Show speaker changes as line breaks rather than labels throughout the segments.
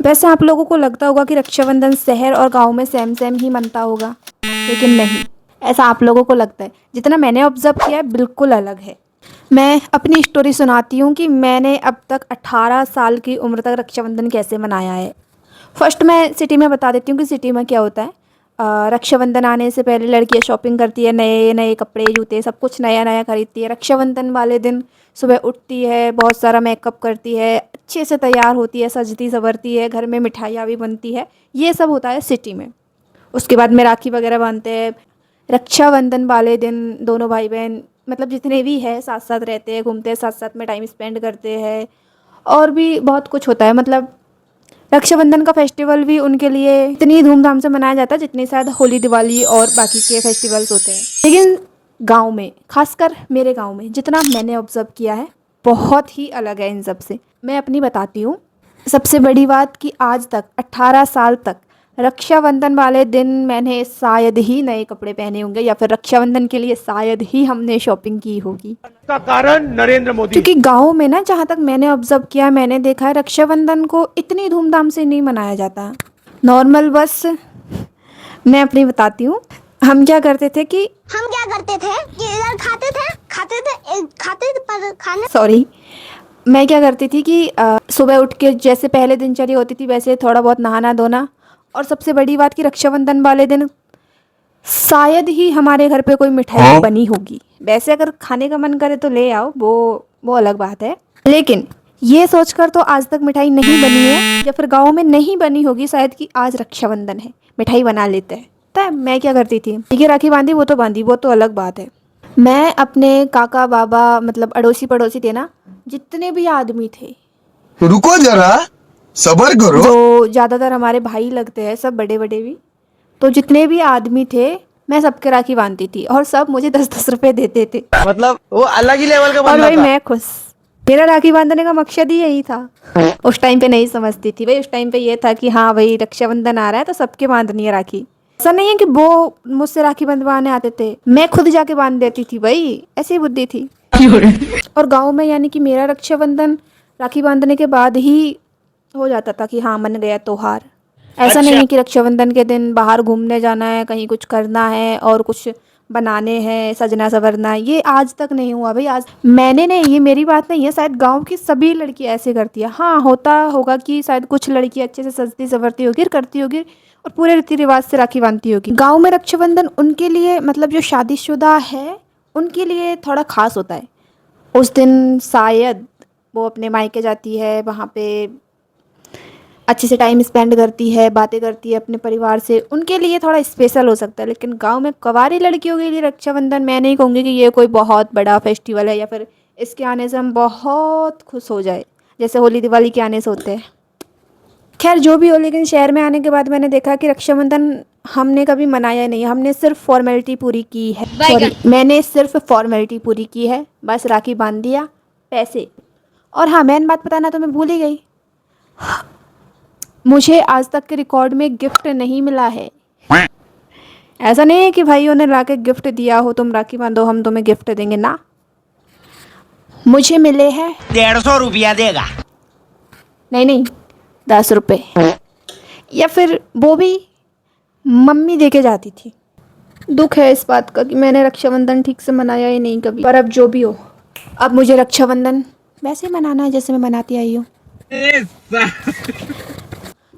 वैसे आप लोगों को लगता होगा कि रक्षाबंधन शहर और गांव में सेम सेम ही मनता होगा, लेकिन नहीं, ऐसा आप लोगों को लगता है। जितना मैंने ऑब्जर्व किया है बिल्कुल अलग है। मैं अपनी स्टोरी सुनाती हूँ कि मैंने अब तक 18 साल की उम्र तक रक्षाबंधन कैसे मनाया है। फर्स्ट मैं सिटी में बता देती हूँ कि सिटी में क्या होता है। रक्षाबंधन आने से पहले लड़कियाँ शॉपिंग करती है, नए नए कपड़े जूते सब कुछ नया नया खरीदती है। रक्षाबंधन वाले दिन सुबह उठती है, बहुत सारा मेकअप करती है, अच्छे से तैयार होती है, सजती संवरती है, घर में मिठाइयाँ भी बनती है। ये सब होता है सिटी में। उसके बाद में राखी वगैरह बांधते हैं। रक्षाबंधन वाले दिन दोनों भाई बहन मतलब जितने भी है साथ साथ रहते हैं, घूमते हैं, साथ साथ में टाइम स्पेंड करते हैं। और भी बहुत कुछ होता है। मतलब रक्षाबंधन का फेस्टिवल भी उनके लिए इतनी धूमधाम से मनाया जाता है जितनी शायद होली दिवाली और बाकी के फेस्टिवल्स होते हैं। लेकिन गांव में, खासकर मेरे गांव में जितना मैंने ऑब्जर्व किया है, बहुत ही अलग है इन सब से। मैं अपनी बताती हूँ। सबसे बड़ी बात कि आज तक 18 साल तक रक्षाबंधन वाले दिन मैंने शायद ही नए कपड़े पहने होंगे, या फिर रक्षाबंधन के लिए शायद ही हमने शॉपिंग की होगी।
का कारण नरेंद्र मोदी।
क्योंकि गांव में ना, जहाँ तक मैंने ऑब्जर्व किया, मैंने देखा है रक्षाबंधन को इतनी धूमधाम से नहीं मनाया जाता। नॉर्मल बस मैं अपनी बताती हूँ। हम क्या करते थे कि इधर खाते थे पर खाने सॉरी मैं क्या करती थी कि सुबह उठ के जैसे पहले दिनचर्या होती थी वैसे थोड़ा बहुत नहाना धोना। और सबसे बड़ी बात कि रक्षाबंधन वाले दिन शायद ही हमारे घर पे कोई मिठाई बनी होगी। वैसे अगर खाने का मन करे तो ले आओ, वो अलग बात है। लेकिन ये सोचकर तो आज तक मिठाई नहीं बनी है, या फिर गांव में नहीं बनी होगी शायद कि आज रक्षाबंधन है, मिठाई बना लेते हैं। तो मैं क्या करती थी, ठीक है राखी बांधी, वो तो बांधी, वो तो अलग बात है। मैं अपने काका बाबा मतलब अड़ोसी पड़ोसी थे ना, जितने भी आदमी थे,
रुको जरा, सबर करो।
जो ज़्यादातर हमारे भाई लगते हैं, सब बड़े बड़े भी, तो जितने भी आदमी थे मैं सबके राखी बांधती थी और सब मुझे 10-10 रुपए देते थे।
मतलब वो अलग ही लेवल का
और
बंदा
भाई
था।
मैं खुश। मेरा राखी बांधने का मकसद ही यही था। उस टाइम पे नहीं समझती थी भाई, उस टाइम पे ये था कि हाँ भाई रक्षाबंधन आ रहा है तो सबके बांधनी है राखी। ऐसा नहीं है कि वो मुझसे राखी बंधवाने आते थे, मैं खुद जाके बांध देती थी भाई, ऐसी बुद्धि थी। और गाँव में यानी कि मेरा रक्षाबंधन राखी बांधने के बाद ही हो जाता था कि हाँ मन गया त्योहार। ऐसा नहीं है कि रक्षाबंधन के दिन बाहर घूमने जाना है, कहीं कुछ करना है और कुछ बनाने हैं, सजना संवरना है, ये आज तक नहीं हुआ भाई। आज मैंने नहीं, ये मेरी बात नहीं है, शायद गांव की सभी लड़कियां ऐसे करती है। हाँ होता होगा कि शायद कुछ लड़की अच्छे से सजती संवरती होगी, करती होगी और पूरे रीति रिवाज से राखी बांधती होगी। गाँव में रक्षाबंधन उनके लिए मतलब जो शादीशुदा है उनके लिए थोड़ा खास होता है। उस दिन शायद वो अपने मायके जाती है, वहाँ पे अच्छे से टाइम स्पेंड करती है, बातें करती है अपने परिवार से, उनके लिए थोड़ा स्पेशल हो सकता है। लेकिन गांव में कवारी लड़कियों के लिए रक्षाबंधन मैं नहीं कहूँगी कि ये कोई बहुत बड़ा फेस्टिवल है या फिर इसके आने से हम बहुत खुश हो जाए जैसे होली दिवाली के आने से होते हैं। खैर जो भी हो, लेकिन शहर में आने के बाद मैंने देखा कि रक्षाबंधन हमने कभी मनाया नहीं, हमने सिर्फ फॉर्मेलिटी पूरी की है। सॉरी, मैंने सिर्फ फॉर्मेलिटी पूरी की है, बस राखी बांध दिया, पैसे। और हाँ मेन बात बताना तो मैं भूल ही गई, मुझे आज तक के रिकॉर्ड में गिफ्ट नहीं मिला है। ऐसा नहीं है कि भाइयों ने लाके गिफ्ट दिया हो, तुम राखी बांधो हम तुम्हें गिफ्ट देंगे ना। मुझे मिले हैं
150 रुपया देगा।
नहीं 10 रुपए, या फिर वो भी मम्मी दे के जाती थी। दुख है इस बात का कि मैंने रक्षाबंधन ठीक से मनाया ही नहीं कभी। पर अब जो भी हो, अब मुझे रक्षाबंधन वैसे ही मनाना है जैसे मैं मनाती आई हूँ।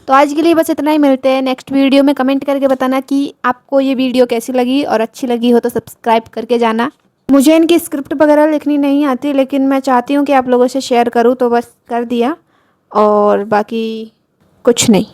तो आज के लिए बस इतना ही, मिलते हैं नेक्स्ट वीडियो में। कमेंट करके बताना कि आपको ये वीडियो कैसी लगी, और अच्छी लगी हो तो सब्सक्राइब करके जाना। मुझे इनकी स्क्रिप्ट वगैरह लिखनी नहीं आती, लेकिन मैं चाहती हूँ कि आप लोगों से शेयर करूँ तो बस कर दिया, और बाकी कुछ नहीं।